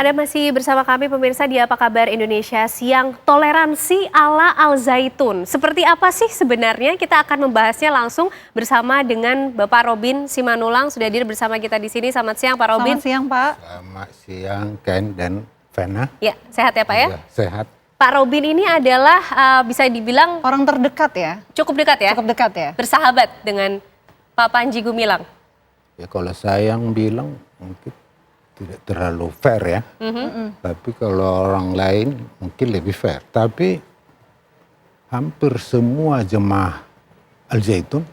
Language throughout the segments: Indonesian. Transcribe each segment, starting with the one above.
Anda masih bersama kami pemirsa di Apa Kabar Indonesia Siang. Toleransi ala Al Zaitun. Seperti apa sih sebenarnya? Kita akan membahasnya langsung bersama dengan Bapak Robin Simanulang. Sudah hadir bersama kita di sini. Selamat siang Pak Robin. Selamat siang Pak. Selamat siang Ken dan Vena. Ya, sehat ya Pak ya? Ya, sehat. Pak Robin ini adalah bisa dibilang Orang terdekat ya? cukup dekat ya? Cukup dekat ya? Bersahabat dengan Pak Panji Gumilang. Ya kalau saya yang bilang mungkin tidak terlalu fair ya. Tapi kalau orang lain mungkin lebih fair. Tapi hampir semua jemaah Al Zaitun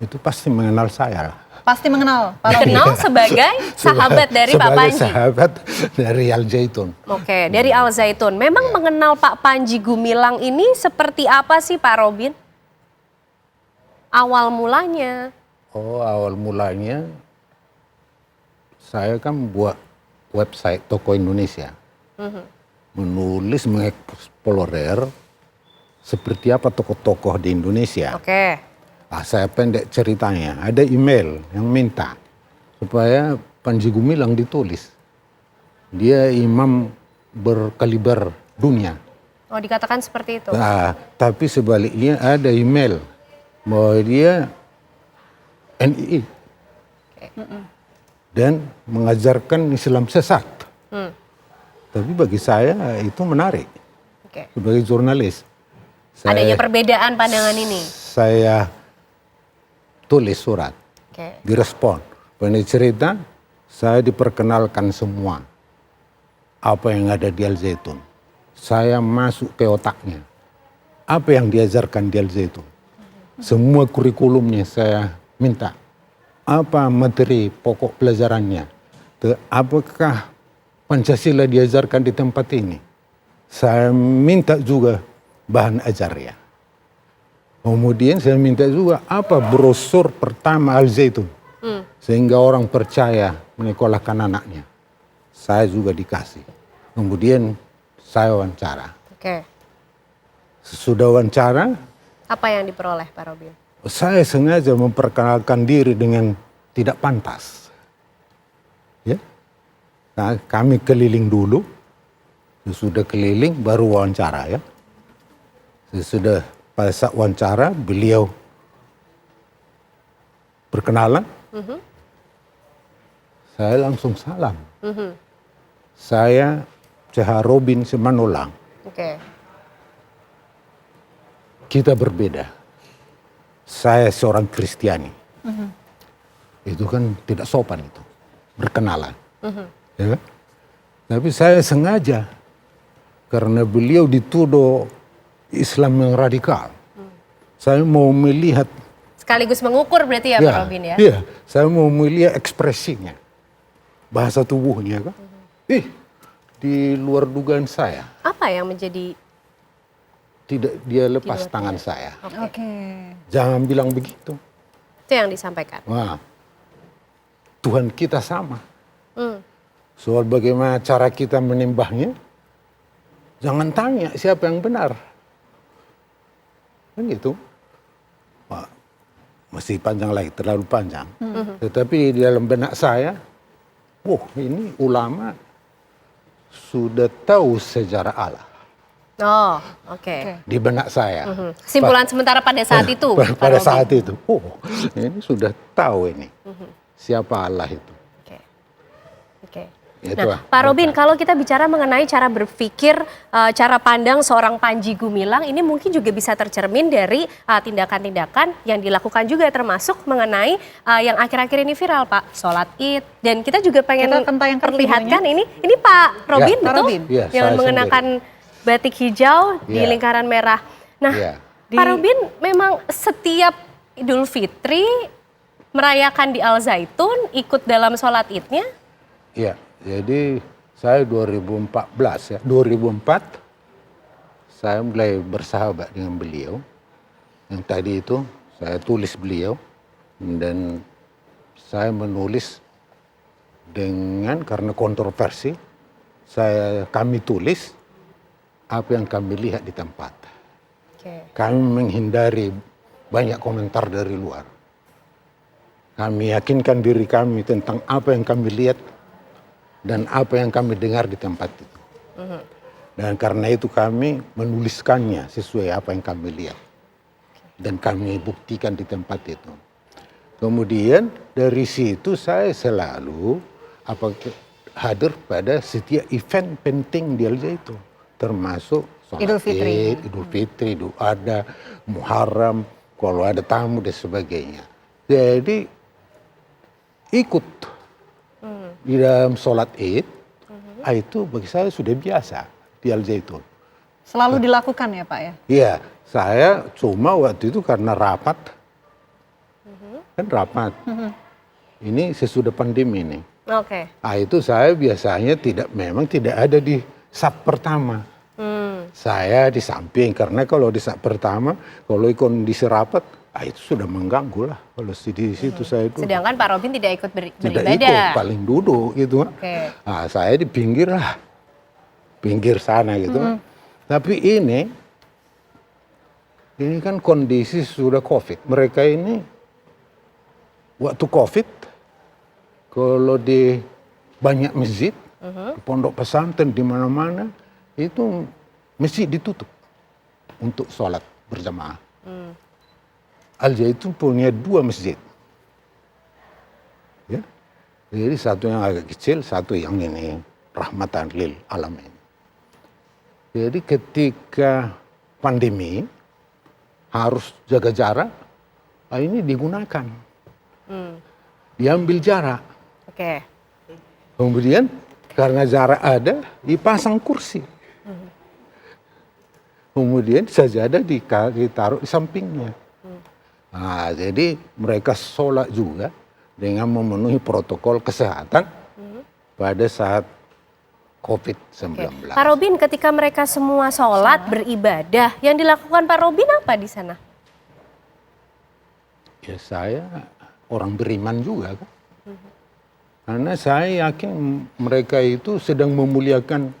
itu pasti mengenal saya lah. Pasti mengenal Pak Robin. Dikenal sebagai sahabat dari Pak Sebagai Panji. sahabat dari Al Zaitun. Oke, dari Al Zaitun. Memang mengenal Pak Panji Gumilang ini seperti apa sih Pak Robin? Awal mulanya. Oh, awal mulanya saya kan buat website Toko Indonesia. Menulis, mengeksplorer seperti apa tokoh-tokoh di Indonesia. Oke. Nah, saya pendek ceritanya. Ada email yang minta supaya Panji Gumilang ditulis. Dia imam berkaliber dunia. Oh, dikatakan seperti itu. Nah, tapi sebaliknya ada email bahwa dia NII. Dan mengajarkan Islam sesat. Tapi bagi saya itu menarik. Oke. Sebagai jurnalis. Adanya perbedaan pandangan ini. Saya tulis surat. Oke. Direspon. Pada cerita, saya diperkenalkan semua. Apa yang ada di Al Zaitun. Saya masuk ke otaknya. Apa yang diajarkan di Al Zaitun. Semua kurikulumnya saya minta. Apa materi pokok pelajarannya. Apakah Pancasila diajarkan di tempat ini. Saya minta juga bahan ajarnya. Kemudian saya minta juga apa brosur pertama Al Zaitun. Sehingga orang percaya menyekolahkan anaknya. Saya juga dikasih. Kemudian saya wawancara. Oke. Sesudah wawancara, Apa yang diperoleh Pak Robin? saya sengaja memperkenalkan diri dengan tidak pantas. Ya. Nah, kami keliling dulu. Sesudah keliling baru wawancara ya. Sesudah pada saat wawancara beliau berkenalan. Saya langsung salam. Saya CH Robin Simanulang. Oke. Kita berbeda. Saya seorang Kristiani. Itu kan tidak sopan itu. Berkenalan. Ya kan? Tapi saya sengaja. Karena beliau dituduh Islam yang radikal. Saya mau melihat. Sekaligus mengukur berarti ya Pak Robin ya? Iya, saya mau melihat ekspresinya. Bahasa tubuhnya kan. Di luar dugaan saya. Apa yang menjadi... Tidak dia lepas tangan saya. Oke. Jangan bilang begitu. Itu yang disampaikan. Wah, Tuhan kita sama. Soal bagaimana cara kita menyembahnya, jangan tanya siapa yang benar. Kan gitu. Wah, masih panjang lagi, terlalu panjang. Tetapi di dalam benak saya, ini ulama sudah tahu sejarah Allah. Oh, oke. Di benak saya. Kesimpulan sementara pada saat itu, Pak Pada Robin? saat itu, ini sudah tahu ini. Siapa Allah itu. Oke. Oke. Itu Nah, Pak Robin, kalau kita bicara mengenai cara berpikir, cara pandang seorang Panji Gumilang, ini mungkin juga bisa tercermin dari tindakan-tindakan yang dilakukan juga, termasuk mengenai yang akhir-akhir ini viral, Pak, sholat Id. Dan kita juga pengen Kita akan tayangkan perlihatkan ini Pak Robin, Ya, betul? Pak Robin. Ya, Yang saya mengenakan batik hijau di Ya. lingkaran merah. Nah, Ya. Pak Robin memang setiap Idul Fitri merayakan di Al Zaitun, ikut dalam sholat Idnya? Iya, jadi saya 2014 ya, 2004 saya mulai bersahabat dengan beliau. Yang tadi itu saya tulis beliau dan saya menulis karena kontroversi kami tulis apa yang kami lihat di tempat. Oke. Kami menghindari banyak komentar dari luar. Kami yakinkan diri kami tentang apa yang kami lihat dan apa yang kami dengar di tempat itu. Dan karena itu kami menuliskannya sesuai apa yang kami lihat. Dan kami buktikan di tempat itu. Kemudian dari situ saya selalu hadir pada setiap event penting di Al-Zaitun. Termasuk sholat Idul Fitri. Idul Fitri, Idul Adha, Muharram, kalau ada tamu dan sebagainya. Jadi ikut di dalam sholat Id, itu bagi saya sudah biasa di Al-Zaitun. Selalu dilakukan ya Pak ya? Iya, saya cuma waktu itu karena rapat, kan rapat. Ini sesudah pandemi nih. Oke. Itu saya biasanya memang tidak ada di saf pertama. Saya di samping, karena kalau di saf pertama, kalau kondisi rapat, itu sudah mengganggu lah. Kalau di situ saya duduk. Sedangkan Pak Robin tidak ikut Tidak beribadah. ikut, paling duduk gitu. Oke. Saya di pinggir lah, pinggir sana gitu. Tapi ini kan kondisi sudah COVID. Mereka ini waktu COVID, kalau di banyak masjid, di pondok pesantren di mana-mana, itu masjid ditutup untuk sholat berjamaah. Al-Zaitun punya 2 masjid. Ya. Jadi satu yang agak kecil, satu yang ini rahmatan lil alamin. Jadi ketika pandemi harus jaga jarak, ini digunakan. Diambil jarak. Oke. Kemudian karena jarak ada, dipasang kursi. Kemudian sajadah ditaruh di sampingnya. Jadi mereka sholat juga dengan memenuhi protokol kesehatan pada saat COVID-19. Pak Robin, ketika mereka semua sholat, beribadah, yang dilakukan Pak Robin apa di sana? Ya saya orang beriman juga kan. Karena saya yakin mereka itu sedang memuliakan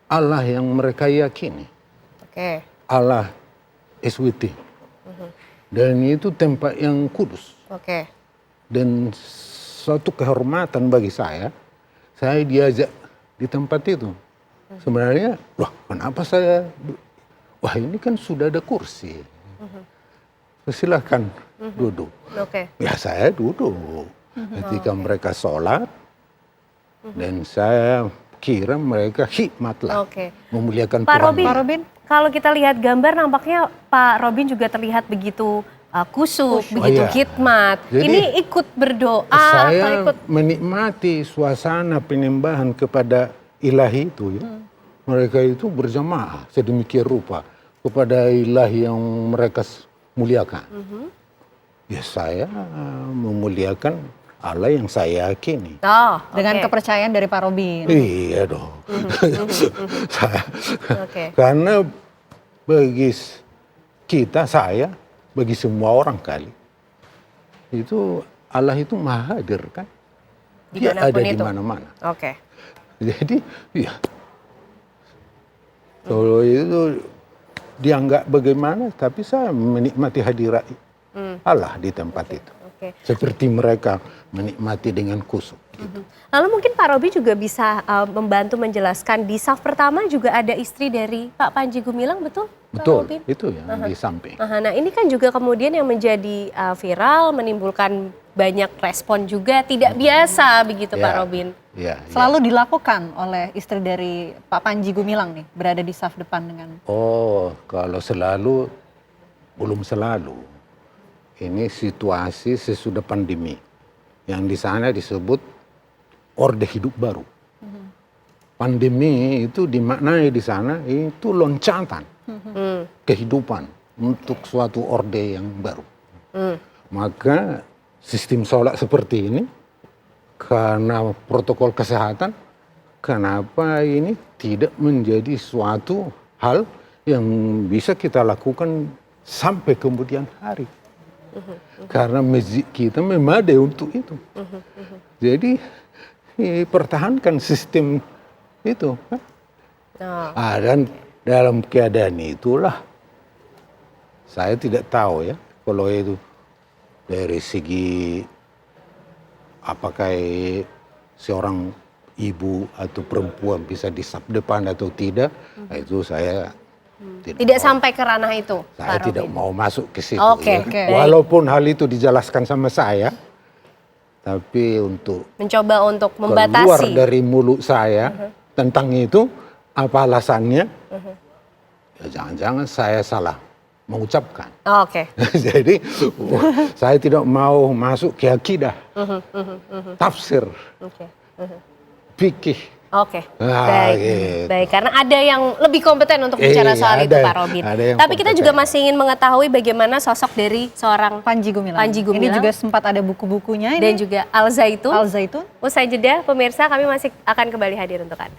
Allah yang mereka yakini. Oke. Allah SWT. Dan itu tempat yang kudus. Oke. Dan suatu kehormatan bagi saya diajak di tempat itu. Sebenarnya, kenapa wah ini kan sudah ada kursi. Silakan duduk. Oke. Ya saya duduk. Ketika mereka sholat, dan saya kira mereka hikmat lah. Oke. Memuliakan Pak Tuhan. Robin, Pak Robin. kalau kita lihat gambar nampaknya Pak Robin juga terlihat begitu kusuk, begitu iya. khidmat. Jadi, ini ikut berdoa saya atau ikut menikmati suasana penyembahan kepada ilahi itu ya. Mereka itu berjamaah sedemikian rupa kepada ilahi yang mereka muliakan. Ya saya memuliakan Allah yang saya yakini. Dengan kepercayaan dari Pak Robin. Iya dong. Oke. Karena bagi saya, bagi semua orang kali, itu Allah itu maha hadir kan. Dia ada di mana-mana. Oke. Jadi ya, kalau itu dianggap bagaimana, tapi saya menikmati hadirat Allah di tempat itu. Oke. Seperti mereka menikmati dengan kusuk. Gitu. Lalu mungkin Pak Robi juga bisa membantu menjelaskan di saf pertama juga ada istri dari Pak Panji Gumilang, betul? Pak Betul, Robin? itu yang di samping. Nah ini kan juga kemudian yang menjadi viral, menimbulkan banyak respon juga, tidak biasa begitu Pak Robin. Ya, Selalu dilakukan oleh istri dari Pak Panji Gumilang nih, berada di saf depan dengan... Oh, kalau selalu, belum selalu. Ini situasi sesudah pandemi. Yang di sana disebut orde hidup baru. Pandemi itu dimaknai di sana itu loncatan kehidupan untuk suatu orde yang baru. Maka sistem sholat seperti ini, karena protokol kesehatan, kenapa ini tidak menjadi suatu hal yang bisa kita lakukan sampai kemudian hari. Karena masjid kita memadai untuk itu. Jadi pertahankan sistem itu. Dan dalam keadaan itulah saya tidak tahu ya kalau itu dari segi apakah seorang ibu atau perempuan bisa di saf depan atau tidak, itu saya Tidak sampai ke ranah itu, saya Pak tidak Robin. mau masuk ke situ. Oke, ya. oke. Walaupun hal itu dijelaskan sama saya, tapi untuk Mencoba untuk keluar membatasi. dari mulut saya tentang itu, apa alasannya? Ya jangan-jangan saya salah mengucapkan. Oke. Jadi saya tidak mau masuk ke akidah, tafsir, Oke. fikih. Oke, Ah, baik, gitu. baik. Karena ada yang lebih kompeten untuk bicara soal itu, ada- Pak Robin. ada yang Tapi kita juga kompeten. masih ingin mengetahui bagaimana sosok dari seorang Panji Gumilang. Panji Gumilang. Ini juga sempat ada buku-bukunya dan ini. juga Al Zaitun. Al Zaitun. Usai jeda, pemirsa, kami masih akan kembali hadir untuk Anda.